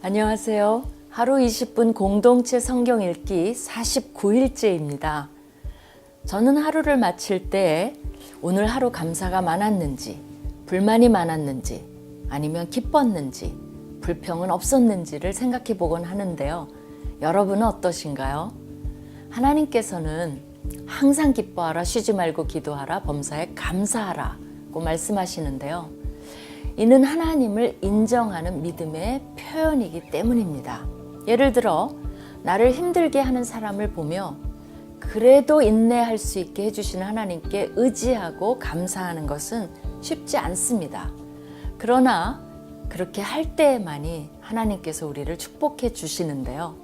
안녕하세요. 하루 20분 공동체 성경 읽기 49일째입니다. 저는 하루를 마칠 때 오늘 하루 감사가 많았는지, 불만이 많았는지, 아니면 기뻤는지, 불평은 없었는지를 생각해 보곤 하는데요. 여러분은 어떠신가요? 하나님께서는 항상 기뻐하라, 쉬지 말고 기도하라, 범사에 감사하라고 말씀하시는데요. 이는 하나님을 인정하는 믿음의 표현이기 때문입니다. 예를 들어 나를 힘들게 하는 사람을 보며 그래도 인내할 수 있게 해주시는 하나님께 의지하고 감사하는 것은 쉽지 않습니다. 그러나 그렇게 할 때에만이 하나님께서 우리를 축복해 주시는데요.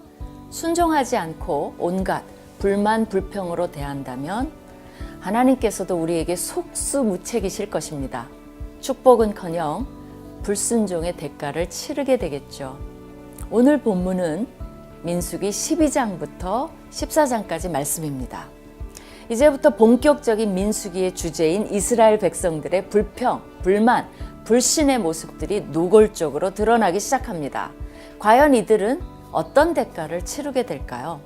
순종하지 않고 온갖 불만 불평으로 대한다면 하나님께서도 우리에게 속수무책이실 것입니다. 축복은커녕 불순종의 대가를 치르게 되겠죠. 오늘 본문은 민수기 12장부터 14장까지 말씀입니다. 이제부터 본격적인 민수기의 주제인 이스라엘 백성들의 불평, 불만, 불신의 모습들이 노골적으로 드러나기 시작합니다. 과연 이들은 어떤 대가를 치르게 될까요?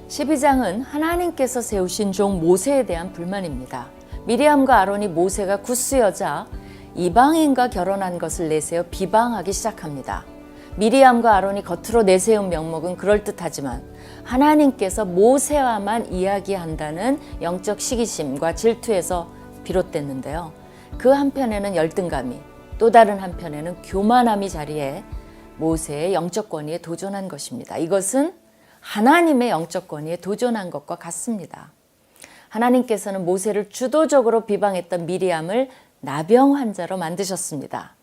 12장은 하나님께서 세우신 종 모세에 대한 불만입니다. 미리암과 아론이 모세가 구스 여자 이방인과 결혼한 것을 내세워 비방하기 시작합니다. 미리암과 아론이 겉으로 내세운 명목은 그럴듯하지만 하나님께서 모세와만 이야기한다는 영적 시기심과 질투에서 비롯됐는데요. 그 한편에는 열등감이, 또 다른 한편에는 교만함이 자리해 모세의 영적 권위에 도전한 것입니다. 이것은 하나님의 영적 권위에 도전한 것과 같습니다. 하나님께서는 모세를 주도적으로 비방했던 미리암을 나병 환자로 만드셨습니다.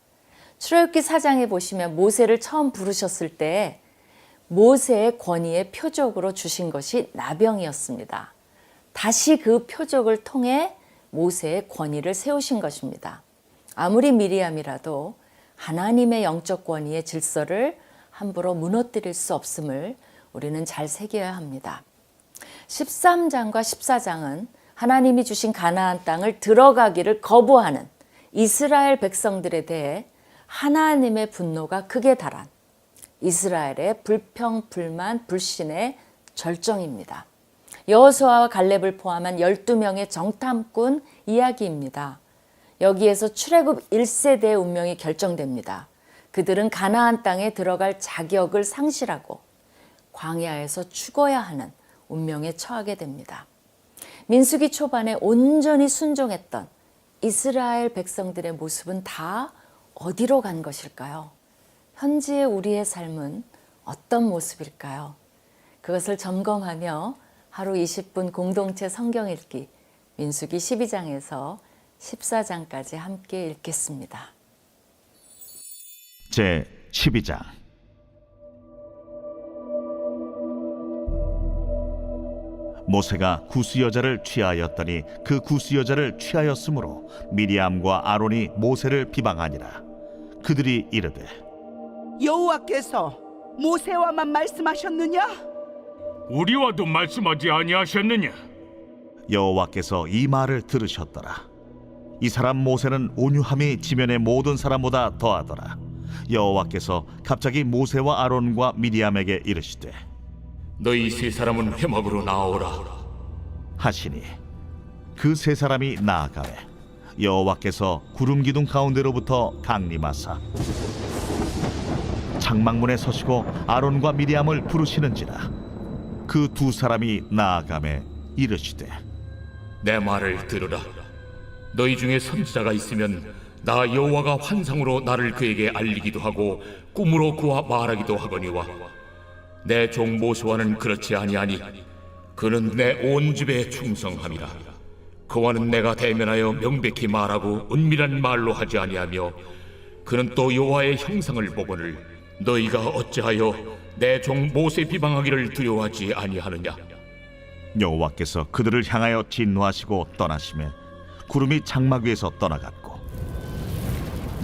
출애굽기 4장에 보시면 모세를 처음 부르셨을 때 모세의 권위의 표적으로 주신 것이 나병이었습니다. 다시 그 표적을 통해 모세의 권위를 세우신 것입니다. 아무리 미리암이라도 하나님의 영적 권위의 질서를 함부로 무너뜨릴 수 없음을 우리는 잘 새겨야 합니다. 13장과 14장은 하나님이 주신 가나안 땅을 들어가기를 거부하는 이스라엘 백성들에 대해 하나님의 분노가 극에 달한 이스라엘의 불평, 불만, 불신의 절정입니다. 여호수아와 갈렙을 포함한 12명의 정탐꾼 이야기입니다. 여기에서 출애굽 1세대의 운명이 결정됩니다. 그들은 가나안 땅에 들어갈 자격을 상실하고 광야에서 죽어야 하는 운명에 처하게 됩니다. 민수기 초반에 온전히 순종했던 이스라엘 백성들의 모습은 다 어디로 간 것일까요? 현재의 우리의 삶은 어떤 모습일까요? 그것을 점검하며 하루 20분 공동체 성경 읽기 민수기 12장에서 14장까지 함께 읽겠습니다. 제 12장. 모세가 구스 여자를 취하였더니 그 구스 여자를 취하였으므로 미리암과 아론이 모세를 비방하니라. 그들이 이르되 여호와께서 모세와만 말씀하셨느냐? 우리와도 말씀하지 아니하셨느냐? 여호와께서 이 말을 들으셨더라. 이 사람 모세는 온유함이 지면의 모든 사람보다 더하더라. 여호와께서 갑자기 모세와 아론과 미리암에게 이르시되 너희 세 사람은 회막으로 나오라 하시니 그 세 사람이 나아가매 여호와께서 구름 기둥 가운데로부터 강림하사 장막문에 서시고 아론과 미리암을 부르시는지라. 그 두 사람이 나아가매 이르시되 내 말을 들으라. 너희 중에 선지자가 있으면 나 여호와가 환상으로 나를 그에게 알리기도 하고 꿈으로 그와 말하기도 하거니와 내 종 모세와는 그렇지 아니하니 그는 내 온 집에 충성함이라. 그와는 내가 대면하여 명백히 말하고 은밀한 말로 하지 아니하며 그는 또 여호와의 형상을 보거늘 너희가 어찌하여 내 종 모세 비방하기를 두려워하지 아니하느냐? 여호와께서 그들을 향하여 진노하시고 떠나시매 구름이 장막 위에서 떠나갔고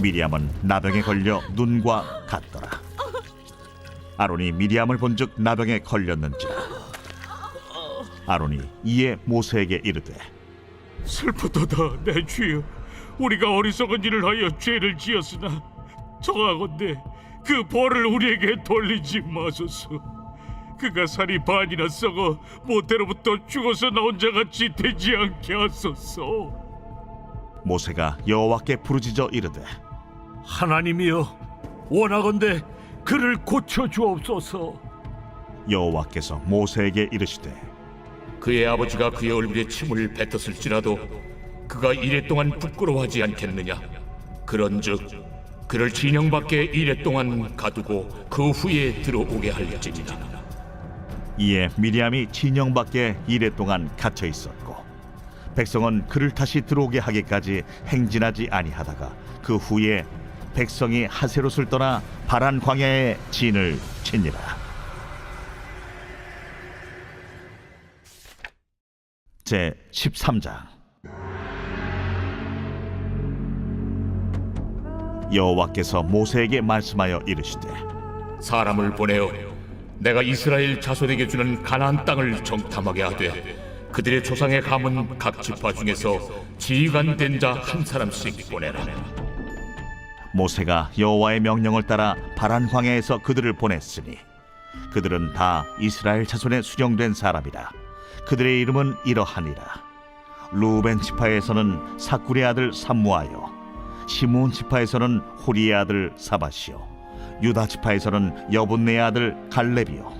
미리암은 나병에 걸려 눈과 같더라. 아론이 미리암을 본즉 나병에 걸렸는지라. 아론이 이에 모세에게 이르되 슬프도다 내 주여, 우리가 어리석은 일을 하여 죄를 지었으나 청하건대 그 벌을 우리에게 돌리지 마소서. 그가 살이 반이나 썩어 모태로부터 죽어서 나온 자같이 되지 않게 하소서. 모세가 여호와께 부르짖어 이르되 하나님이여, 원하건대 그를 고쳐 주옵소서. 여호와께서 모세에게 이르시되 그의 아버지가 그의 얼굴에 침을 뱉었을지라도 그가 이래 동안 부끄러워하지 않겠느냐? 그런즉 그를 진영 밖에 이래 동안 가두고 그 후에 들어오게 할지니라. 이에 미리암이 진영 밖에 이래 동안 갇혀 있었고 백성은 그를 다시 들어오게 하기까지 행진하지 아니하다가 그 후에 백성이 하세롯을 떠나 바란 광야에 진을 치니라. 제 13장. 여호와께서 모세에게 말씀하여 이르시되 사람을 보내어 내가 이스라엘 자손에게 주는 가나안 땅을 정탐하게 하되 그들의 조상의 가문 각 지파 중에서 지휘관 된 자 한 사람씩 보내라. 모세가 여호와의 명령을 따라 바란 광야에서 그들을 보냈으니 그들은 다 이스라엘 자손에 수령된 사람이라. 그들의 이름은 이러하니라. 루벤 지파에서는 사쿠리의 아들 삼무아요, 시므온 지파에서는 호리의 아들 사바시요, 유다 지파에서는 여분네의 아들 갈렙이요,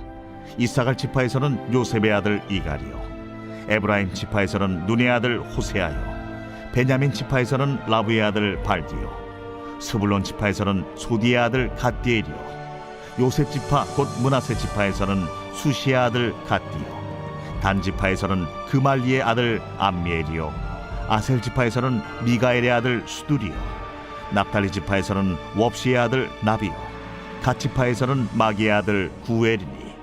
이사갈 지파에서는 요셉의 아들 이갈이요, 에브라임 지파에서는 눈의 아들 호세아요, 베냐민 지파에서는 라브의 아들 발디요, 스불론 지파에서는 소디의 아들 갓디엘이요, 요셉 지파 곧 므낫세 지파에서는 수시의 아들 갓디요, 단 지파에서는 그말리의 아들 암미엘이요, 아셀 지파에서는 미가엘의 아들 수두리요, 납달리 지파에서는 웁시의 아들 나비요, 갓 지파에서는 마기의 아들 구엘이니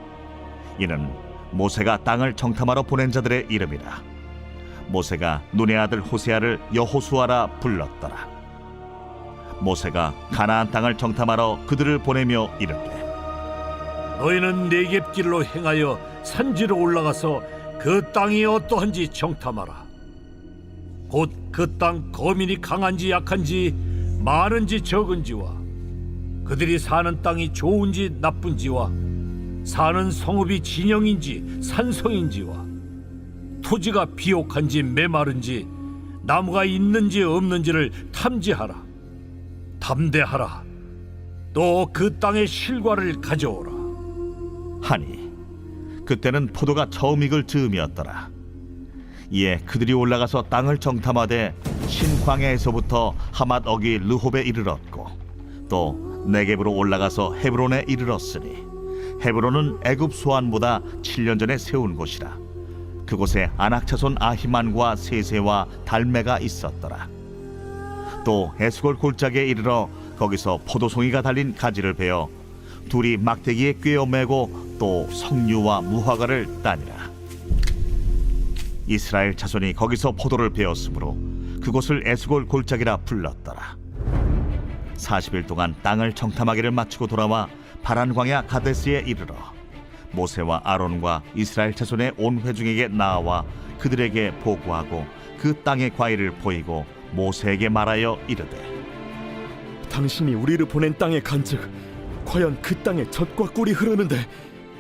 이는 모세가 땅을 정탐하러 보낸 자들의 이름이라. 모세가 눈의 아들 호세아를 여호수아라 불렀더라. 모세가 가나안 땅을 정탐하러 그들을 보내며 이르되 너희는 네겝길로 행하여 산지로 올라가서 그 땅이 어떠한지 정탐하라. 곧 그 땅 거민이 강한지 약한지 많은지 적은지와 그들이 사는 땅이 좋은지 나쁜지와 사는 성읍이 진영인지 산성인지와 토지가 비옥한지 메마른지 나무가 있는지 없는지를 탐지하라. 담대하라. 또 그 땅의 실과를 가져오라. 하니 그때는 포도가 처음 익을 즈음이었더라. 이에 그들이 올라가서 땅을 정탐하되 신광야에서부터 하맛 어기 르홉에 이르렀고 또 네겝으로 올라가서 헤브론에 이르렀으니 헤브론은 애굽 소안보다 7년 전에 세운 곳이라. 그곳에 아낙 자손 아히만과 세세와 달메가 있었더라. 또 에스골 골짜기에 이르러 거기서 포도송이가 달린 가지를 베어 둘이 막대기에 꿰어 매고 또 석류와 무화과를 따니라. 이스라엘 자손이 거기서 포도를 베었으므로 그곳을 에스골 골짜기라 불렀더라. 40일 동안 땅을 정탐하기를 마치고 돌아와 바란 광야 가데스에 이르러 모세와 아론과 이스라엘 자손의 온 회중에게 나와 그들에게 보고하고 그 땅의 과일을 보이고 모세에게 말하여 이르되 당신이 우리를 보낸 땅에 간즉 과연 그 땅에 젖과 꿀이 흐르는데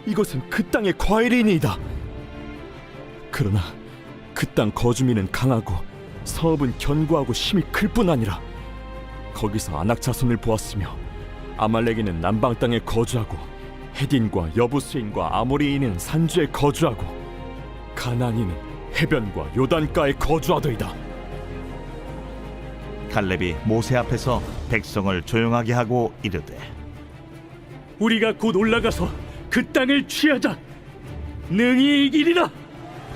이것은 그 땅의 과일이니이다. 그러나 그 땅 거주민은 강하고 성읍은 견고하고 힘이 클 뿐 아니라 거기서 아낙 자손을 보았으며 아말렉인은 남방 땅에 거주하고 헤딘과 여부스인과 아모리인은 산주에 거주하고 가나안인은 해변과 요단가에 거주하더이다. 갈렙이 모세 앞에서 백성을 조용하게 하고 이르되 우리가 곧 올라가서 그 땅을 취하자. 능히 이기리라.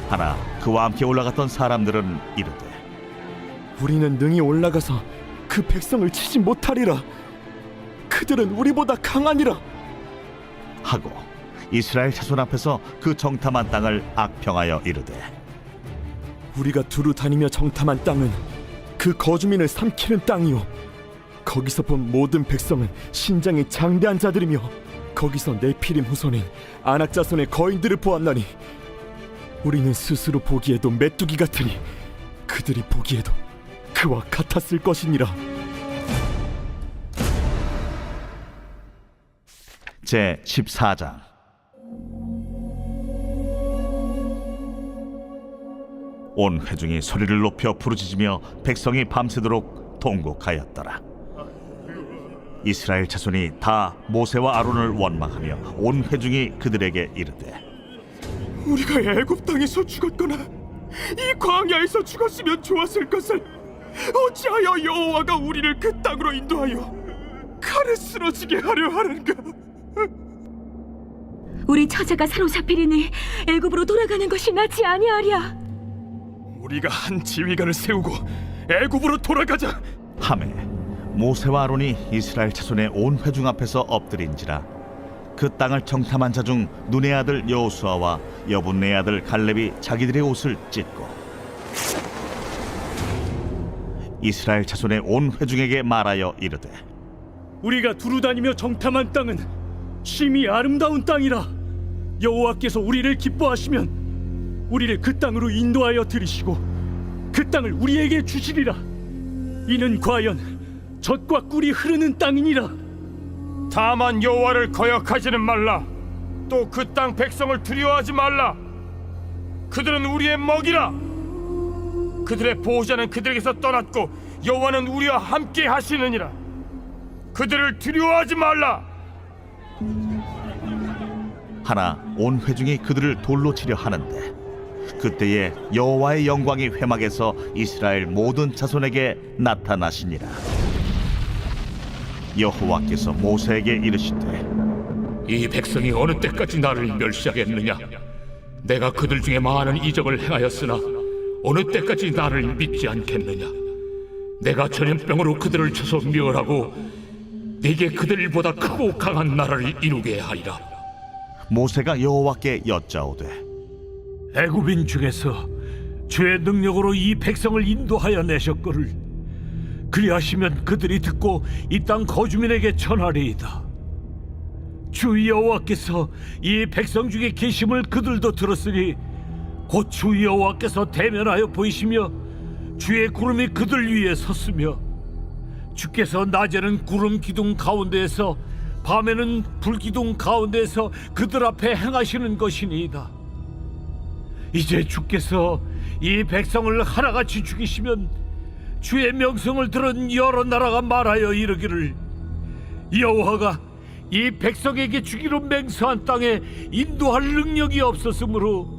하나 그와 함께 올라갔던 사람들은 이르되 우리는 능히 올라가서 그 백성을 치지 못하리라. 그들은 우리보다 강하니라. 하고 이스라엘 자손 앞에서 그 정탐한 땅을 악평하여 이르되 우리가 두루 다니며 정탐한 땅은 그 거주민을 삼키는 땅이요 거기서 본 모든 백성은 신장이 장대한 자들이며 거기서 네피림 후손인 아낙 자손의 거인들을 보았나니 우리는 스스로 보기에도 메뚜기 같으니 그들이 보기에도 그와 같았을 것이니라. 제 14장. 온 회중이 소리를 높여 부르짖으며 백성이 밤새도록 통곡하였더라. 이스라엘 자손이 다 모세와 아론을 원망하며 온 회중이 그들에게 이르되, 우리가 애굽 땅에서 죽었거나 이 광야에서 죽었으면 좋았을 것을 어찌하여 여호와가 우리를 그 땅으로 인도하여 칼에 쓰러지게 하려 하는가? 우리 처자가 사로잡히리니 애굽으로 돌아가는 것이 낫지 아니하랴. 우리가 한 지휘관을 세우고 애굽으로 돌아가자. 하매 모세와 아론이 이스라엘 자손의 온 회중 앞에서 엎드린지라. 그 땅을 정탐한 자 중 눈의 아들 여호수아와 여분네의 아들 갈렙이 자기들의 옷을 찢고 이스라엘 자손의 온 회중에게 말하여 이르되, 우리가 두루 다니며 정탐한 땅은 심히 아름다운 땅이라. 여호와께서 우리를 기뻐하시면 우리를 그 땅으로 인도하여 들이시고 그 땅을 우리에게 주시리라. 이는 과연 젖과 꿀이 흐르는 땅이니라. 다만 여호와를 거역하지는 말라. 또 그 땅 백성을 두려워하지 말라. 그들은 우리의 먹이라. 그들의 보호자는 그들에게서 떠났고 여호와는 우리와 함께 하시느니라. 그들을 두려워하지 말라. 하나 온 회중이 그들을 돌로 치려 하는데 그때에 여호와의 영광이 회막에서 이스라엘 모든 자손에게 나타나시니라. 여호와께서 모세에게 이르시되, 이 백성이 어느 때까지 나를 멸시하겠느냐? 내가 그들 중에 많은 이적을 행하였으나 어느 때까지 나를 믿지 않겠느냐? 내가 전염병으로 그들을 쳐서 멸하고 네게 그들보다 크고 강한 나라를 이루게 하리라. 모세가 여호와께 여짜오되, 애굽인 중에서 주의 능력으로 이 백성을 인도하여 내셨거를 그리하시면 그들이 듣고 이 땅 거주민에게 전하리이다. 주 여호와께서 이 백성 중에 계심을 그들도 들었으니 곧 주 여호와께서 대면하여 보이시며 주의 구름이 그들 위에 섰으며 주께서 낮에는 구름 기둥 가운데에서 밤에는 불 기둥 가운데에서 그들 앞에 행하시는 것이니이다. 이제 주께서 이 백성을 하나같이 죽이시면 주의 명성을 들은 여러 나라가 말하여 이르기를, 여호와가 이 백성에게 주기로 맹세한 땅에 인도할 능력이 없었으므로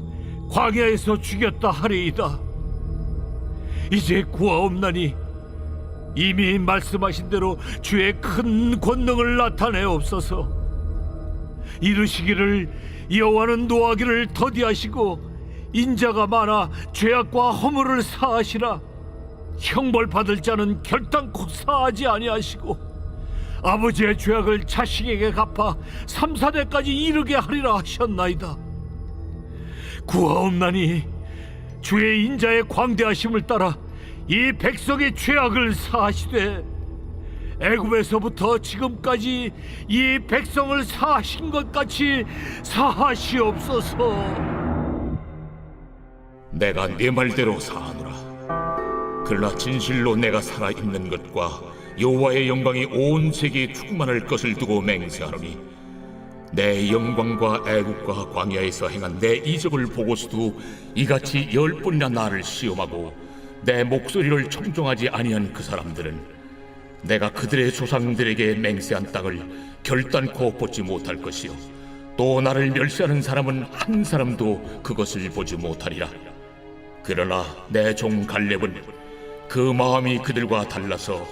광야에서 죽였다 하리이다. 이제 구하옵나니 이미 말씀하신 대로 주의 큰 권능을 나타내옵소서. 이르시기를, 여호와는 노하기를 더디하시고 인자가 많아 죄악과 허물을 사하시라. 형벌 받을 자는 결단코 사하지 아니하시고 아버지의 죄악을 자식에게 갚아 3, 4대까지 이르게 하리라 하셨나이다. 구하옵나니 주의 인자의 광대하심을 따라 이 백성의 죄악을 사하시되 애굽에서부터 지금까지 이 백성을 사하신 것 같이 사하시옵소서. 내가 네 말대로 사하노라. 그러나 진실로 내가 살아있는 것과 여호와의 영광이 온 세계에 충만할 것을 두고 맹세하노니 내 영광과 애국과 광야에서 행한 내 이적을 보고서도 이같이 10번이나 나를 시험하고 내 목소리를 청종하지 아니한 그 사람들은 내가 그들의 조상들에게 맹세한 땅을 결단코 보지 못할 것이요 또 나를 멸시하는 사람은 한 사람도 그것을 보지 못하리라. 그러나 내 종 갈렙은 그 마음이 그들과 달라서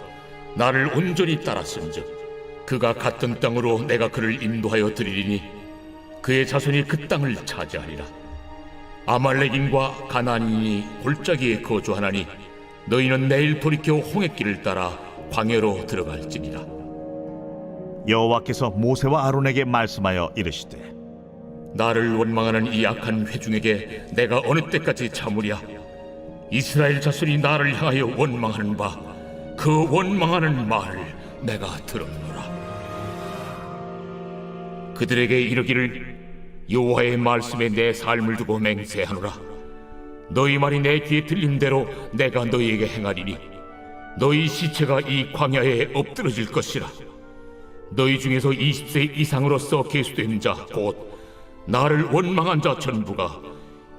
나를 온전히 따랐은즉 그가 갔던 땅으로 내가 그를 인도하여 드리리니 그의 자손이 그 땅을 차지하리라. 아말렉인과 가나안인이 골짜기에 거주하나니 너희는 내일 돌이켜 홍해길을 따라 광야로 들어갈지니라. 여호와께서 모세와 아론에게 말씀하여 이르시되, 나를 원망하는 이 악한 회중에게 내가 어느 때까지 참으랴? 이스라엘 자손이 나를 향하여 원망하는 바 그 원망하는 말을 내가 들었노라. 그들에게 이르기를, 여호와의 말씀에 내 삶을 두고 맹세하노라. 너희 말이 내 귀에 들린 대로 내가 너희에게 행하리니 너희 시체가 이 광야에 엎드러질 것이라. 너희 중에서 20세 이상으로서 계수된 자 곧 나를 원망한 자 전부가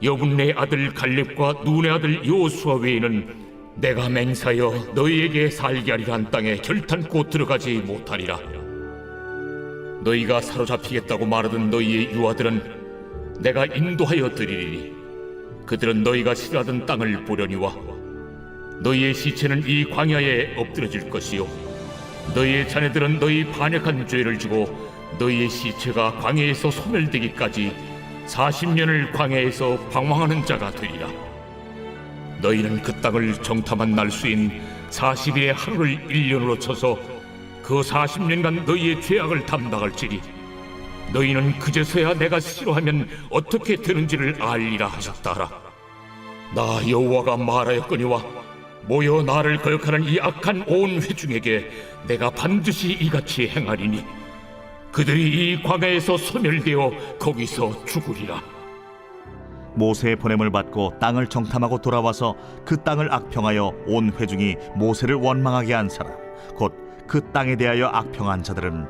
여분네 아들 갈렙과 눈의 아들 여호수아 외에는 내가 맹세하여 너희에게 살게 하리라 한 땅에 결탄코 들어가지 못하리라. 너희가 사로잡히겠다고 말하던 너희의 유아들은 내가 인도하여 드리리니 그들은 너희가 싫어하던 땅을 보려니와 너희의 시체는 이 광야에 엎드려질 것이요 너희의 자녀들은 너희 반역한 죄를 지고 너희의 시체가 광야에서 소멸되기까지 40년을 광야에서 방황하는 자가 되리라. 너희는 그 땅을 정탐한 날수인 40일의 하루를 1년으로 쳐서 그 40년간 너희의 죄악을 담당할지니 너희는 그제서야 내가 싫어하면 어떻게 되는지를 알리라 하셨다라. 나 여호와가 말하였거니와 모여 나를 거역하는 이 악한 온 회중에게 내가 반드시 이같이 행하리니 그들이 이 광야에서 소멸되어 거기서 죽으리라. 모세의 보냄을 받고 땅을 정탐하고 돌아와서 그 땅을 악평하여 온 회중이 모세를 원망하게 한 사람 곧 그 땅에 대하여 악평한 자들은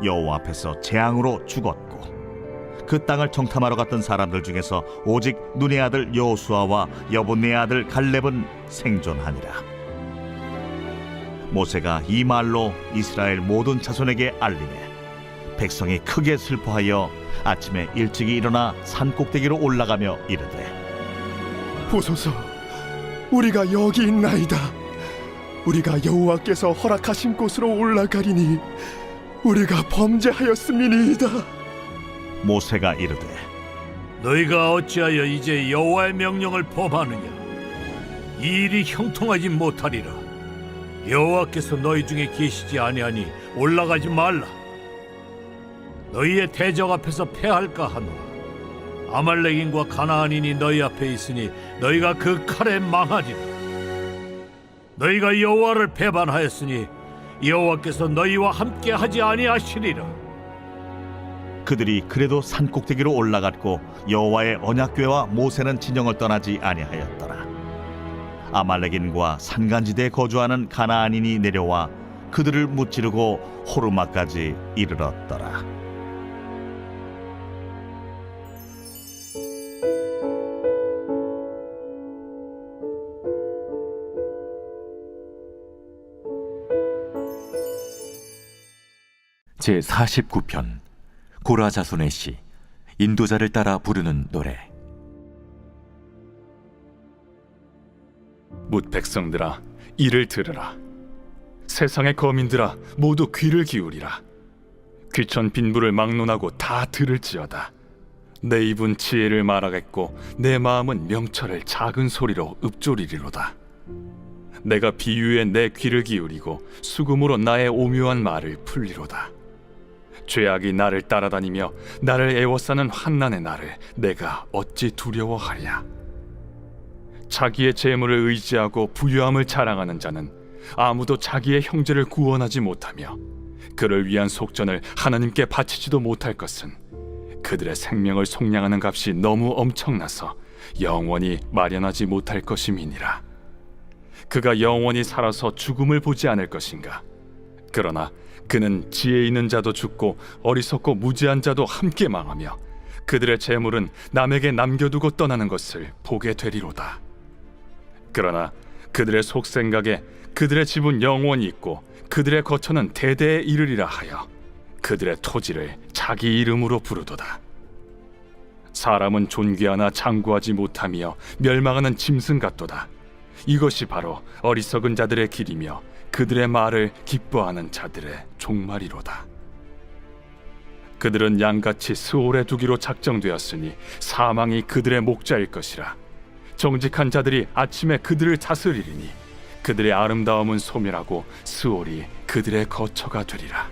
여호와 앞에서 재앙으로 죽었고 그 땅을 정탐하러 갔던 사람들 중에서 오직 눈의 아들 여호수아와 여분네 아들 갈렙은 생존하니라. 모세가 이 말로 이스라엘 모든 자손에게 알리매 백성이 크게 슬퍼하여 아침에 일찍이 일어나 산 꼭대기로 올라가며 이르되 보소서, 우리가 여기 있나이다. 우리가 여호와께서 허락하신 곳으로 올라가리니 우리가 범죄하였음이니이다. 모세가 이르되 너희가 어찌하여 이제 여호와의 명령을 범하느냐? 이 일이 형통하지 못하리라. 여호와께서 너희 중에 계시지 아니하니 올라가지 말라. 너희의 대적 앞에서 패할까 하노라. 아말렉인과 가나안인이 너희 앞에 있으니 너희가 그 칼에 망하리라. 너희가 여호와를 배반하였으니 여호와께서 너희와 함께 하지 아니하시리라. 그들이 그래도 산 꼭대기로 올라갔고 여호와의 언약궤와 모세는 진영을 떠나지 아니하였더라. 아말렉인과 산간지대에 거주하는 가나안인이 내려와 그들을 무찌르고 호르마까지 이르렀더라. 제49편 고라 자손의 시 인도자를 따라 부르는 노래. 뭇 백성들아 이를 들으라. 세상의 거민들아 모두 귀를 기울이라. 귀천 빈부를 막론하고 다 들을지어다. 내 입은 지혜를 말하겠고 내 마음은 명철을 작은 소리로 읊조리리로다. 내가 비유에 내 귀를 기울이고 수금으로 나의 오묘한 말을 풀리로다. 죄악이 나를 따라다니며 나를 애워싸는 환난의 날을 내가 어찌 두려워하랴. 자기의 재물을 의지하고 부유함을 자랑하는 자는 아무도 자기의 형제를 구원하지 못하며 그를 위한 속전을 하나님께 바치지도 못할 것은 그들의 생명을 속량하는 값이 너무 엄청나서 영원히 마련하지 못할 것임이니라. 그가 영원히 살아서 죽음을 보지 않을 것인가? 그러나 그는 지혜 있는 자도 죽고 어리석고 무지한 자도 함께 망하며 그들의 재물은 남에게 남겨두고 떠나는 것을 보게 되리로다. 그러나 그들의 속생각에 그들의 집은 영원히 있고 그들의 거처는 대대에 이르리라 하여 그들의 토지를 자기 이름으로 부르도다. 사람은 존귀하나 장구하지 못하며 멸망하는 짐승 같도다. 이것이 바로 어리석은 자들의 길이며 그들의 말을 기뻐하는 자들의 종말이로다. 그들은 양같이 스올에 두기로 작정되었으니 사망이 그들의 목자일 것이라. 정직한 자들이 아침에 그들을 다스리리니 그들의 아름다움은 소멸하고 스올이 그들의 거처가 되리라.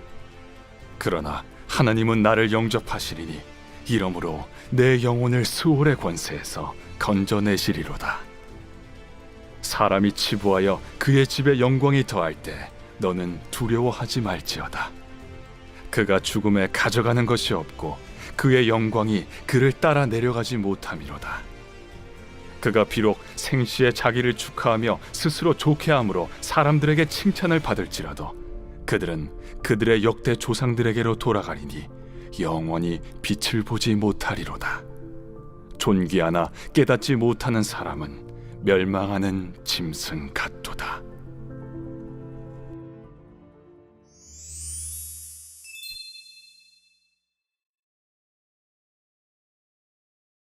그러나 하나님은 나를 영접하시리니 이러므로 내 영혼을 스올의 권세에서 건져내시리로다. 사람이 치부하여 그의 집에 영광이 더할 때 너는 두려워하지 말지어다. 그가 죽음에 가져가는 것이 없고 그의 영광이 그를 따라 내려가지 못함이로다. 그가 비록 생시에 자기를 축하하며 스스로 좋게 함으로 사람들에게 칭찬을 받을지라도 그들은 그들의 역대 조상들에게로 돌아가리니 영원히 빛을 보지 못하리로다. 존귀하나 깨닫지 못하는 사람은 멸망하는 짐승 같도다.